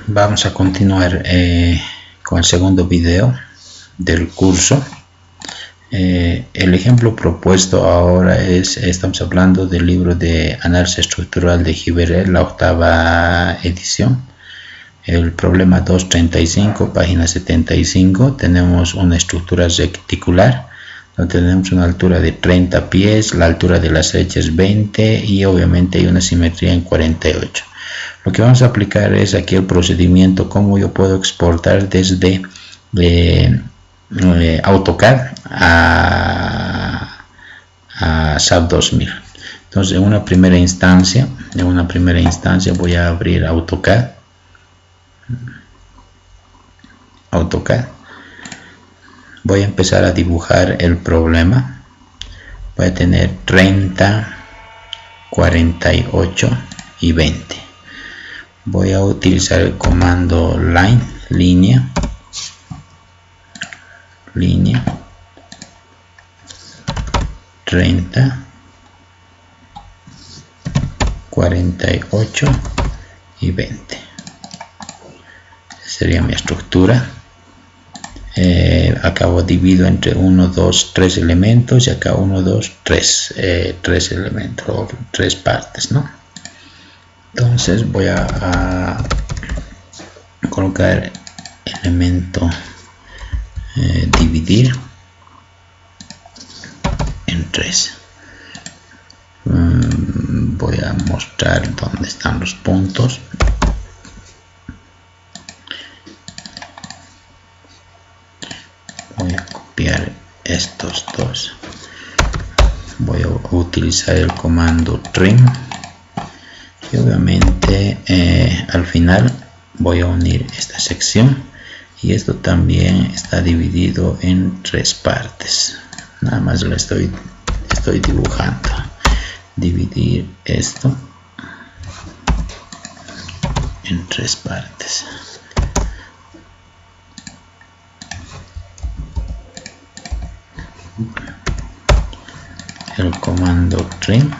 Vamos a continuar con el segundo video del curso. El ejemplo propuesto ahora estamos hablando del libro de Análisis Estructural de Giverel, la octava edición. El problema 235, página 75, tenemos una estructura reticular, donde tenemos una altura de 30 pies, la altura de las flechas es 20 y obviamente hay una simetría en 48. Lo que vamos a aplicar es aquí el procedimiento, cómo yo puedo exportar desde AutoCAD a SAP 2000. Entonces, en una primera instancia voy a abrir AutoCAD. Voy a empezar a dibujar el problema. Voy a tener 30, 48 y 20. Voy a utilizar el comando line, línea, 30, 48 y 20. Esa sería mi estructura. Acá divido entre 1, 2, 3 elementos y acá 1, 2, 3 elementos o 3 partes, ¿no? Entonces voy a colocar elemento dividir en 3. Voy a mostrar dónde están los puntos. Voy a copiar estos dos. Voy a utilizar el comando trim. Y obviamente al final voy a unir esta sección y esto también está dividido en 3 partes. Nada más lo estoy dibujando. Dividir esto en 3 partes. El comando trim.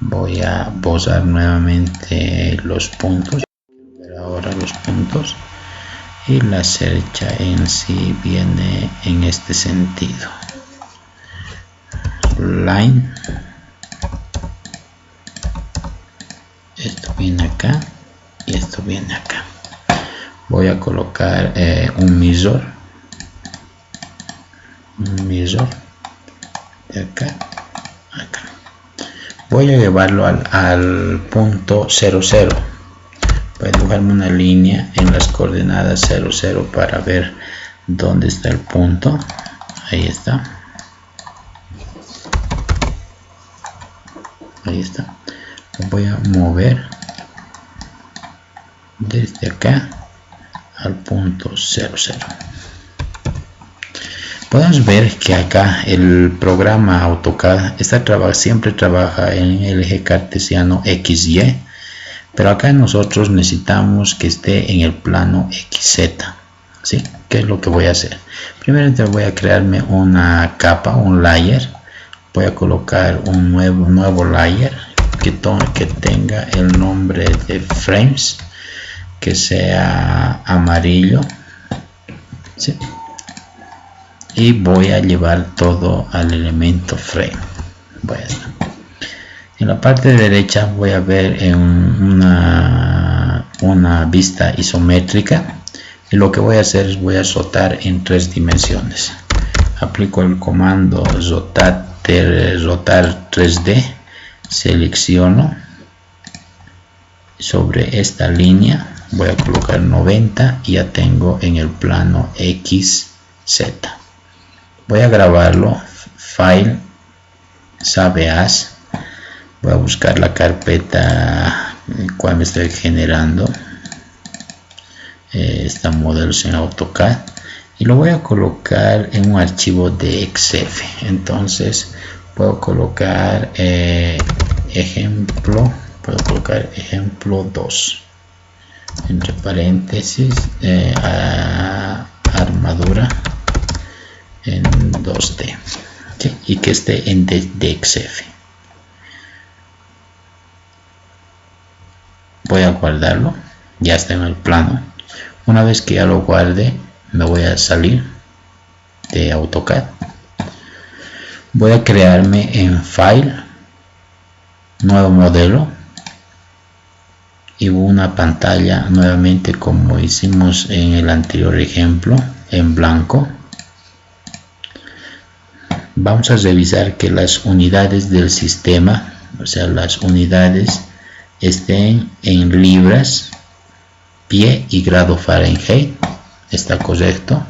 Voy a borrar nuevamente los puntos. Ver ahora los puntos. Y la cercha en sí viene en este sentido. Line. Esto viene acá. Y esto viene acá. Voy a colocar un mirror. De acá. Acá. Voy a llevarlo al punto 0, 0. Voy a dibujarme una línea en las coordenadas 0, 0 para ver dónde está el punto. Ahí está. Ahí está. Lo voy a mover desde acá al punto 0, 0. Podemos ver que acá el programa AutoCAD siempre trabaja en el eje cartesiano XY, pero acá nosotros necesitamos que esté en el plano XZ. ¿Sí? ¿Qué es lo que voy a hacer? Primero voy a crearme una capa, un layer. Voy a colocar un nuevo layer que tenga el nombre de frames, que sea amarillo. ¿Sí? Y voy a llevar todo al elemento frame. En la parte derecha voy a ver una vista isométrica, y lo que voy a hacer es voy a rotar en 3 dimensiones. Aplico el comando rotar 3D, selecciono sobre esta línea, voy a colocar 90 y ya tengo en el plano XZ. Voy a grabarlo, file, save as. Voy a buscar la carpeta en la cual me estoy generando esta modelos en AutoCAD, y lo voy a colocar en un archivo de XF. Entonces puedo colocar ejemplo 2 entre paréntesis, armadura en 2D, ¿sí? Y que esté en DXF. Voy a guardarlo. ya está en el plano. Una vez que ya lo guarde, me voy a salir de AutoCAD. Voy a crearme en File, Nuevo modelo, y una pantalla nuevamente como hicimos en el anterior ejemplo, en blanco. Vamos a revisar que las unidades del sistema, o sea, las unidades estén en libras, pie y grado Fahrenheit. Está correcto.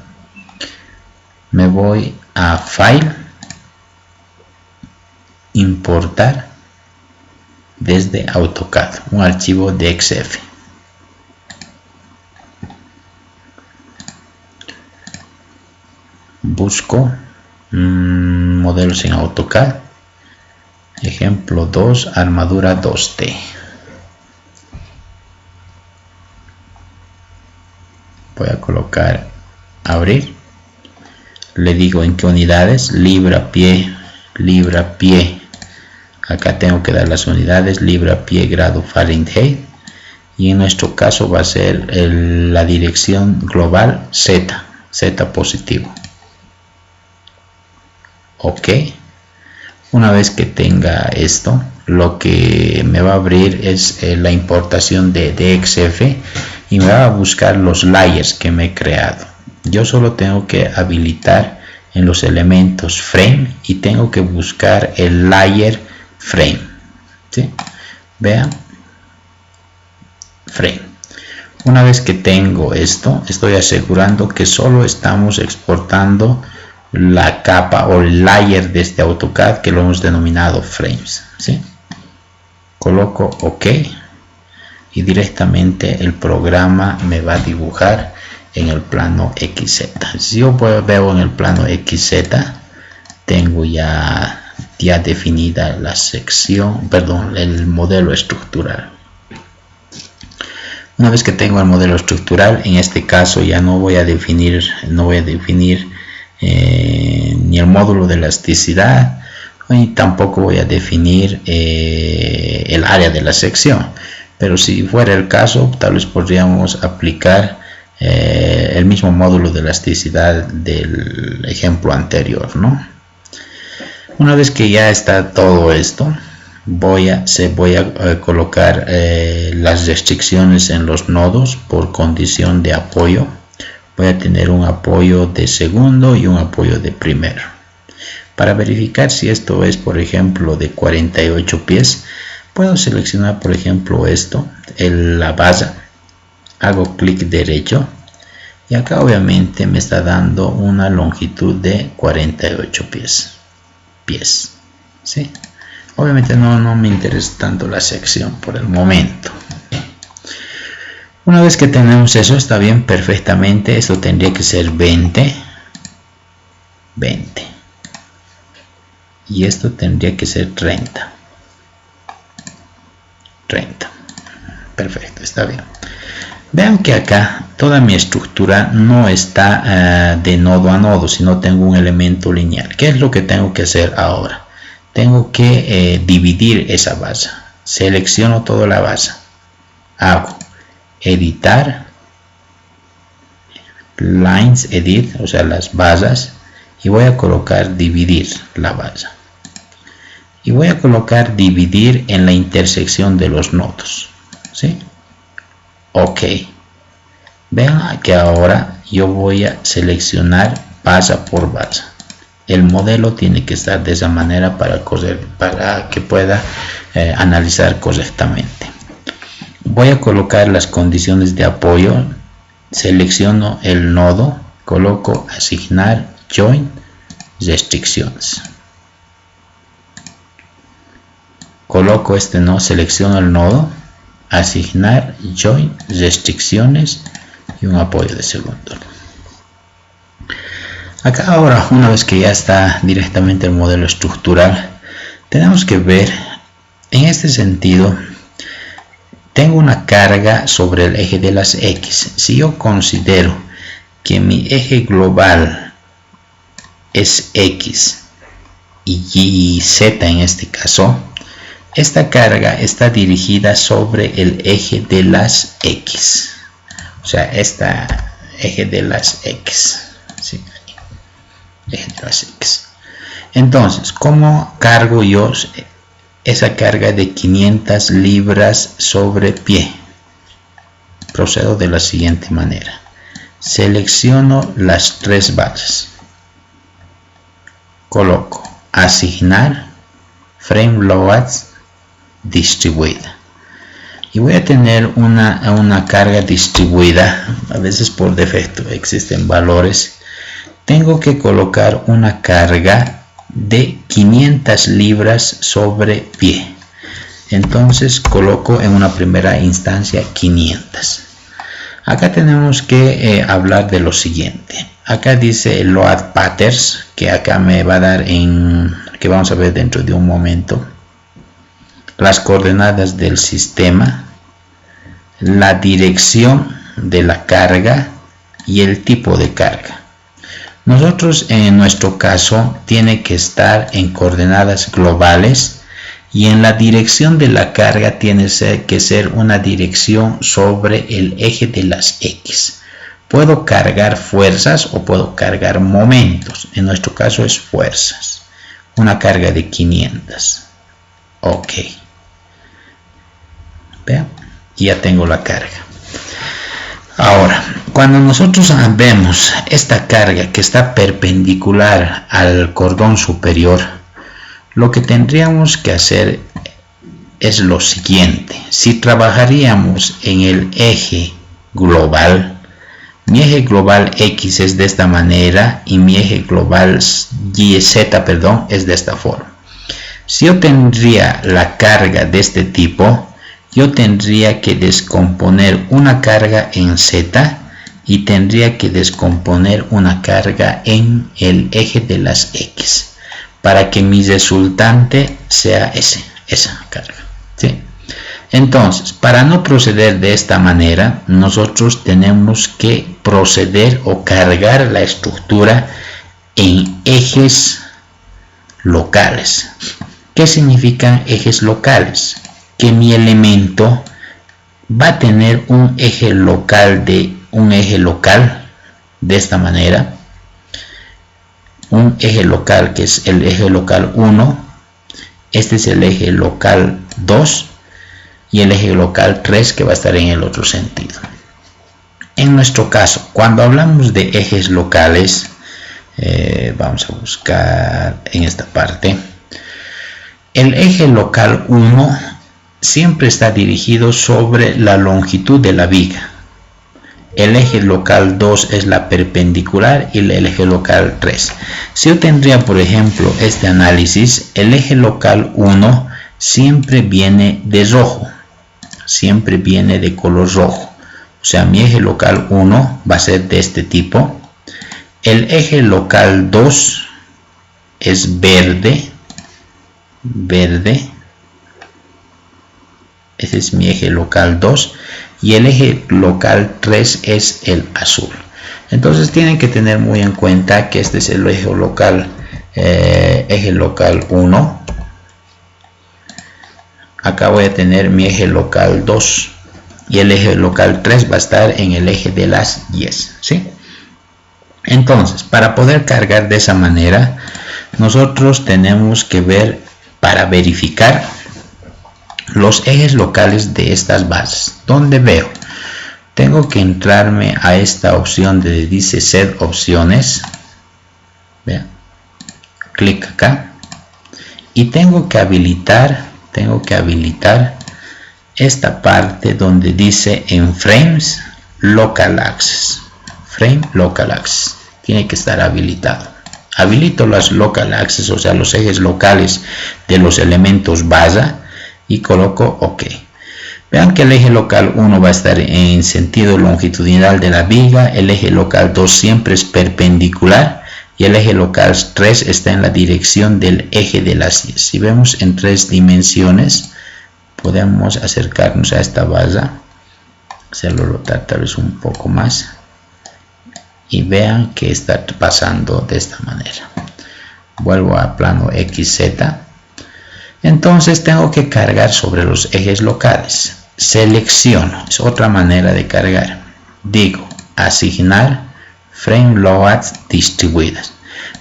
Me voy a File, importar desde AutoCAD un archivo de XF. Busco modelos en AutoCAD, ejemplo 2, armadura 2T. Voy a colocar abrir, le digo en qué unidades, libra, pie, acá tengo que dar las unidades, libra, pie, grado Fahrenheit, y en nuestro caso va a ser la dirección global Z positivo. Ok, una vez que tenga esto, lo que me va a abrir es la importación de XF y me va a buscar los layers que me he creado. Yo solo tengo que habilitar en los elementos frame y tengo que buscar el layer frame, ¿sí? Vean, frame. Una vez que tengo esto, estoy asegurando que solo estamos exportando la capa o el layer de este AutoCAD que lo hemos denominado frames, ¿sí? Coloco OK y directamente el programa me va a dibujar en el plano XZ. Si yo veo en el plano XZ, tengo ya definida la sección, perdón, el modelo estructural. Una vez que tengo el modelo estructural, en este caso ya no voy a definir ni el módulo de elasticidad, y tampoco voy a definir el área de la sección, pero si fuera el caso, tal vez podríamos aplicar el mismo módulo de elasticidad del ejemplo anterior, ¿no? Una vez que ya está todo esto, voy a colocar las restricciones en los nodos por condición de apoyo. Voy a tener un apoyo de segundo y un apoyo de primero. Para verificar si esto es, por ejemplo, de 48 pies, puedo seleccionar, por ejemplo, esto, la base. Hago clic derecho y acá obviamente me está dando una longitud de 48 pies. ¿Sí? Obviamente no me interesa tanto la sección por el momento. Una vez que tenemos eso, está bien, perfectamente. Esto tendría que ser 20 y esto tendría que ser 30. Perfecto, está bien. Vean que acá toda mi estructura no está de nodo a nodo, sino tengo un elemento lineal. ¿Qué es lo que tengo que hacer ahora? Tengo que dividir esa base. Selecciono toda la base, hago editar, lines edit, o sea las bases, y voy a colocar dividir la base y voy a colocar dividir en la intersección de los nodos, ¿sí? OK. Vean que ahora yo voy a seleccionar base por base. El modelo tiene que estar de esa manera para que pueda analizar correctamente. Voy a colocar las condiciones de apoyo, selecciono el nodo, coloco asignar join restricciones, coloco este nodo, selecciono el nodo, asignar join restricciones y un apoyo de segundo. Acá ahora, una vez que ya está directamente el modelo estructural, tenemos que ver en este sentido. Tengo una carga sobre el eje de las X. Si yo considero que mi eje global es X y Z en este caso, esta carga está dirigida sobre el eje de las X. o sea, esta eje de las X, ¿sí? Eje de las X. Entonces, ¿cómo cargo yo esa carga de 500 libras sobre pie? Procedo de la siguiente manera. Selecciono las 3 bases. Coloco asignar, frame loads, distribuida. Y voy a tener una carga distribuida. A veces por defecto existen valores. Tengo que colocar una carga de 500 libras sobre pie. Entonces coloco en una primera instancia 500. Acá tenemos que hablar de lo siguiente. Acá dice load patterns, que acá me va a dar que vamos a ver dentro de un momento. Las coordenadas del sistema, la dirección de la carga y el tipo de carga. Nosotros en nuestro caso tiene que estar en coordenadas globales y en la dirección de la carga tiene que ser una dirección sobre el eje de las X. Puedo cargar fuerzas o puedo cargar momentos. En nuestro caso es fuerzas. Una carga de 500. Ok. Vean, ya tengo la carga. Ahora, cuando nosotros vemos esta carga que está perpendicular al cordón superior, lo que tendríamos que hacer es lo siguiente. Si trabajaríamos en el eje global, mi eje global X es de esta manera y mi eje global Z es de esta forma. Si yo tendría la carga de este tipo, yo tendría que descomponer una carga en Z y tendría que descomponer una carga en el eje de las X para que mi resultante sea esa carga, ¿sí? Entonces, para no proceder de esta manera, nosotros tenemos que proceder o cargar la estructura en ejes locales. ¿Qué significan ejes locales? Que mi elemento va a tener un eje local de esta manera, un eje local que es el eje local 1, este es el eje local 2 y el eje local 3 que va a estar en el otro sentido. En nuestro caso, cuando hablamos de ejes locales, vamos a buscar en esta parte, el eje local 1 siempre está dirigido sobre la longitud de la viga. El eje local 2 es la perpendicular y el eje local 3. Si yo tendría, por ejemplo, este análisis, el eje local 1 siempre viene de rojo, siempre viene de color rojo. O sea, mi eje local 1 va a ser de este tipo. El eje local 2 es verde. Ese es mi eje local 2 y el eje local 3 es el azul. Entonces tienen que tener muy en cuenta que este es el eje local 1. Acá voy a tener mi eje local 2 y el eje local 3 va a estar en el eje de las Y, ¿sí? Entonces, para poder cargar de esa manera, nosotros tenemos que ver, para verificar los ejes locales de estas bases. ¿Dónde veo? Tengo que entrarme a esta opción donde dice Set Opciones. Vean. Clic acá. Y tengo que habilitar esta parte donde dice en Frames Local Access. Frame Local Access. Tiene que estar habilitado. Habilito las Local Access, o sea, los ejes locales de los elementos base. Y coloco OK. Vean que el eje local 1 va a estar en sentido longitudinal de la viga, el eje local 2 siempre es perpendicular y el eje local 3 está en la dirección del eje de las Y. Si vemos en 3 dimensiones, podemos acercarnos a esta base, hacerlo rotar tal vez un poco más y vean que está pasando de esta manera. Vuelvo a plano XZ. Entonces tengo que cargar sobre los ejes locales. Selecciono, es otra manera de cargar. digo asignar frame loads distribuidas,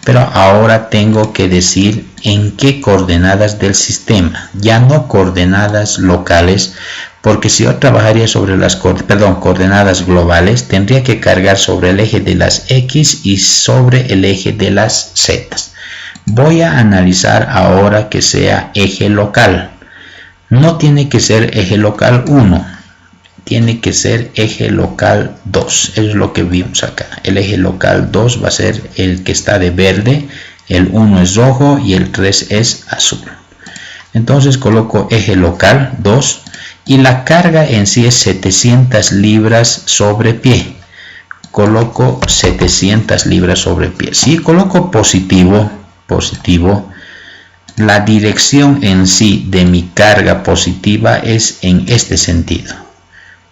pero ahora tengo que decir en qué coordenadas del sistema, ya no coordenadas locales, porque si yo trabajaría sobre las coordenadas globales, tendría que cargar sobre el eje de las X y sobre el eje de las Z. Voy a analizar ahora que sea eje local. No tiene que ser eje local 1, tiene que ser eje local 2. Eso es lo que vimos acá. El eje local 2 va a ser el que está de verde, el 1 es rojo y el 3 es azul. Entonces coloco eje local 2 y la carga en sí es 700 libras sobre pie. Coloco 700 libras sobre pie. Si coloco positivo, la dirección en sí de mi carga positiva es en este sentido.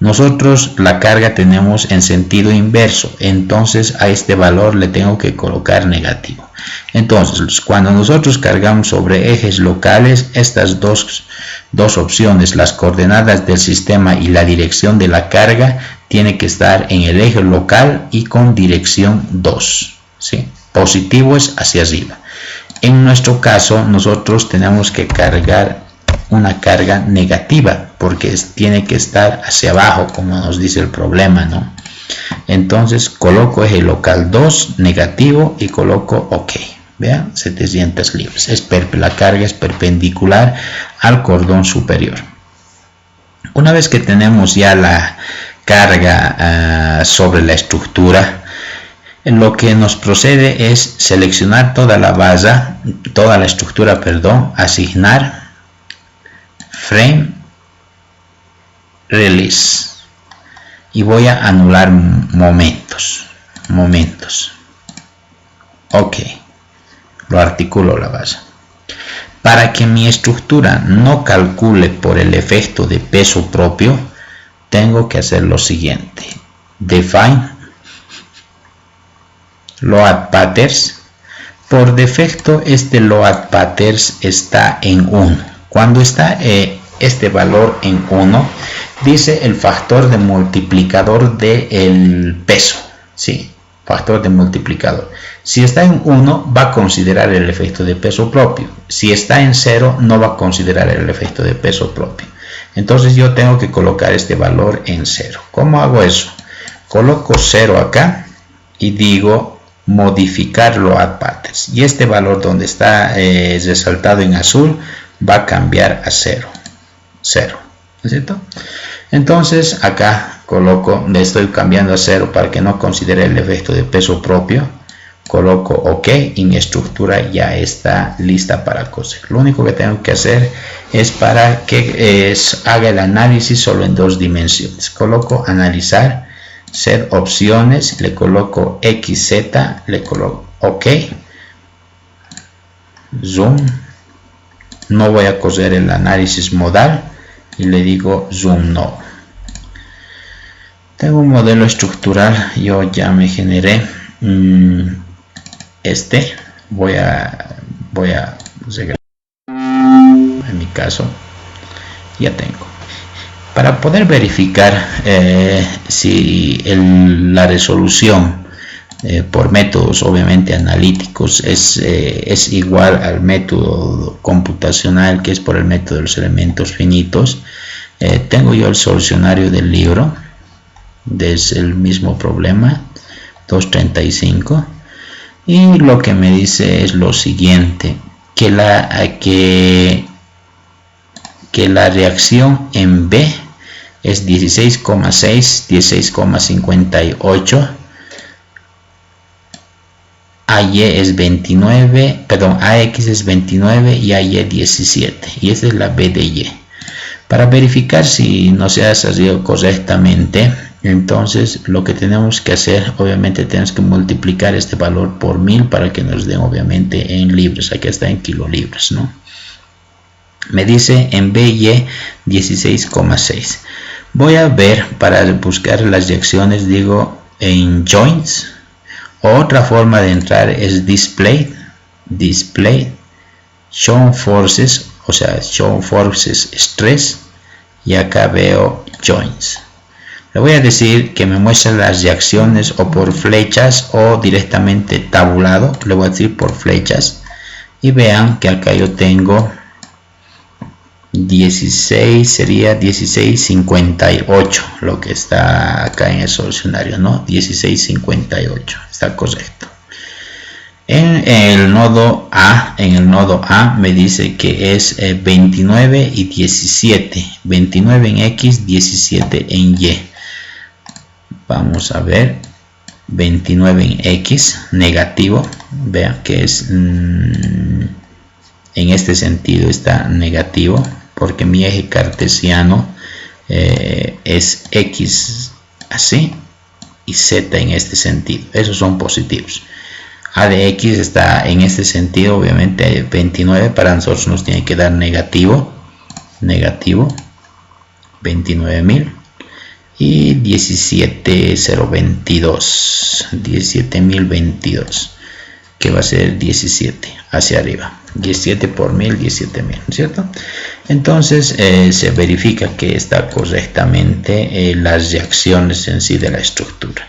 Nosotros la carga tenemos en sentido inverso, entonces a este valor le tengo que colocar negativo. Entonces, cuando nosotros cargamos sobre ejes locales, estas dos opciones, las coordenadas del sistema y la dirección de la carga, tiene que estar en el eje local y con dirección 2. ¿Sí? Positivo es hacia arriba. En nuestro caso, nosotros tenemos que cargar una carga negativa porque tiene que estar hacia abajo, como nos dice el problema, ¿no? Entonces coloco eje local 2 negativo y coloco OK. Vean, 700 libras. La carga es perpendicular al cordón superior. Una vez que tenemos ya la carga sobre la estructura, lo que nos procede es seleccionar toda la estructura, asignar frame release y voy a anular momentos. OK, lo articulo la base. Para que mi estructura no calcule por el efecto de peso propio, tengo que hacer lo siguiente: define load patterns. Por defecto este load patterns está en 1. Cuando está este valor en 1, dice el factor de multiplicador del peso. Sí, factor de multiplicador. Si está en 1, va a considerar el efecto de peso propio. Si está en 0, no va a considerar el efecto de peso propio. Entonces yo tengo que colocar este valor en 0. ¿Cómo hago eso? Coloco 0 acá y digo modificar load patterns. Y este valor donde está resaltado en azul va a cambiar a 0. ¿No es cierto? Entonces acá le estoy cambiando a 0 para que no considere el efecto de peso propio. Coloco OK y mi estructura ya está lista para coser. Lo único que tengo que hacer es para que haga el análisis solo en 2 dimensiones. Coloco analizar, set opciones, le coloco XZ, le coloco OK, zoom. No voy a coser el análisis modal y le digo zoom no. Tengo un modelo estructural, yo ya me generé voy a en mi caso ya tengo. Para poder verificar si la resolución por métodos obviamente analíticos es igual al método computacional, que es por el método de los elementos finitos, tengo yo el solucionario del libro desde el mismo problema 235 y lo que me dice es lo siguiente: que la reacción en B es 16,6, 16,58, AY es 29, perdón, AX es 29 y AY 17, y esta es la B de Y. Para verificar si no se ha salido correctamente, entonces lo que tenemos que hacer, obviamente tenemos que multiplicar este valor por 1000 para que nos den obviamente en libras. Aquí está en kilolibras, ¿no? Me dice en BY 16,6. Voy a ver, para buscar las reacciones, digo en joints. Otra forma de entrar es display, show forces, o sea, show forces stress, y acá veo joints. Le voy a decir que me muestre las reacciones o por flechas o directamente tabulado. Le voy a decir por flechas y vean que acá yo tengo 16, sería 1658 lo que está acá en el solucionario, ¿no? 1658 está correcto. En el nodo A me dice que es 29 y 17, 29 en X, 17 en Y. Vamos a ver, 29 en X, negativo, vean que es en este sentido está negativo, porque mi eje cartesiano es X así y Z en este sentido, esos son positivos. A de X está en este sentido, obviamente 29 para nosotros nos tiene que dar negativo, 29.000 y 17.022, que va a ser 17 hacia arriba, 17 por 1000, 17.000, ¿cierto? Entonces se verifica que está correctamente las reacciones en sí de la estructura.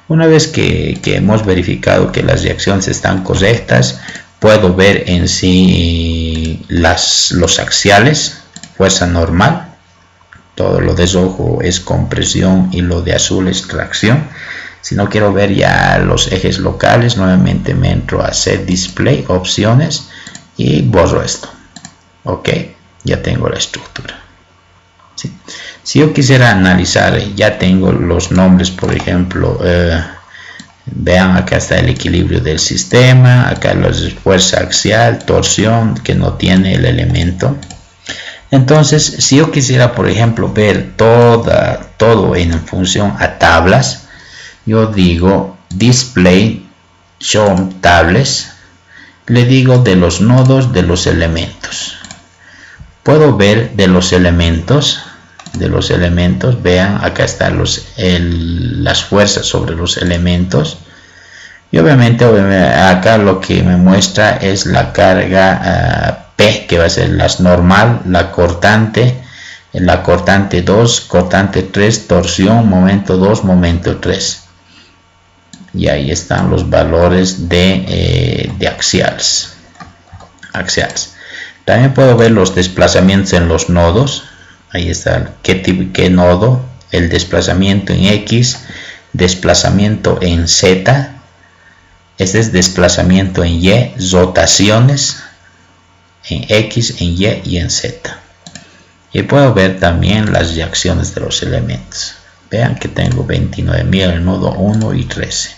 Una vez que hemos verificado que las reacciones están correctas, puedo ver en sí los axiales, fuerza normal, todo lo de rojo es compresión y lo de azul es tracción. Si no quiero ver ya los ejes locales, nuevamente me entro a Set Display, opciones y borro esto. Ok, ya tengo la estructura. ¿Sí? Si yo quisiera analizar, ya tengo los nombres, por ejemplo, vean acá está el equilibrio del sistema, acá la fuerza axial, torsión que no tiene el elemento. Entonces, si yo quisiera, por ejemplo, ver todo en función a tablas, yo digo Display, Show Tables, le digo de los nodos de los elementos. Puedo ver de los elementos, vean, acá están las fuerzas sobre los elementos. Y obviamente acá lo que me muestra es la carga P, que va a ser la normal, la cortante 2, cortante 3, torsión, momento 2, momento 3. Y ahí están los valores de axiales. También puedo ver los desplazamientos en los nodos. Ahí está qué nodo, el desplazamiento en X, desplazamiento en Z. Este es desplazamiento en Y, rotaciones en X, en Y y en Z. Y puedo ver también las reacciones de los elementos. Vean que tengo 29.000 en el nodo 1 y 13.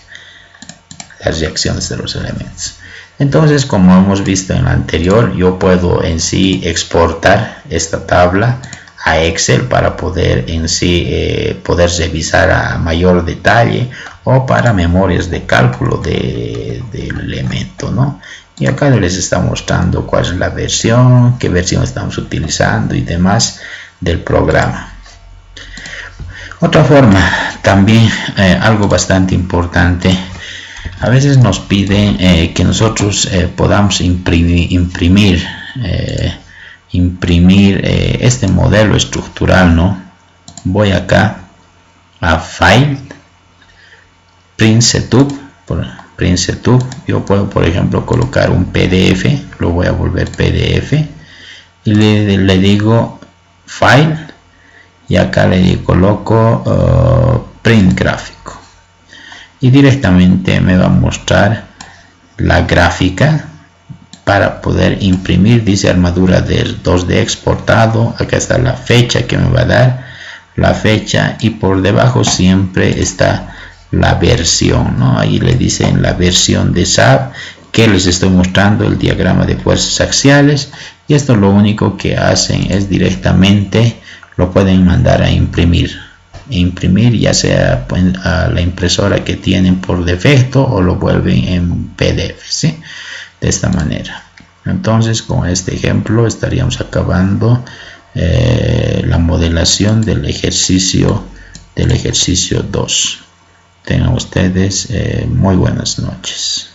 Las reacciones de los elementos. Entonces, como hemos visto en la anterior, yo puedo en sí exportar esta tabla a Excel para poder en sí poder revisar a mayor detalle, o para memorias de cálculo del elemento, ¿no? Y acá les está mostrando cuál es la versión, qué versión estamos utilizando y demás del programa. Otra forma, también algo bastante importante, a veces nos piden que nosotros podamos imprimir este modelo estructural, ¿no? Voy acá a File, Print Setup, yo puedo, por ejemplo, colocar un PDF, lo voy a volver PDF y le digo File y acá le coloco Print Gráfico y directamente me va a mostrar la gráfica para poder imprimir. Dice armadura del 2D exportado, acá está la fecha que me va a dar, la fecha, y por debajo siempre está la versión, ¿no? Ahí le dicen la versión de SAP, que les estoy mostrando el diagrama de fuerzas axiales, y esto lo único que hacen es directamente lo pueden mandar a imprimir, ya sea a la impresora que tienen por defecto o lo vuelven en PDF, ¿sí? De esta manera. Entonces, con este ejemplo estaríamos acabando la modelación del ejercicio 2. Tengan ustedes muy buenas noches.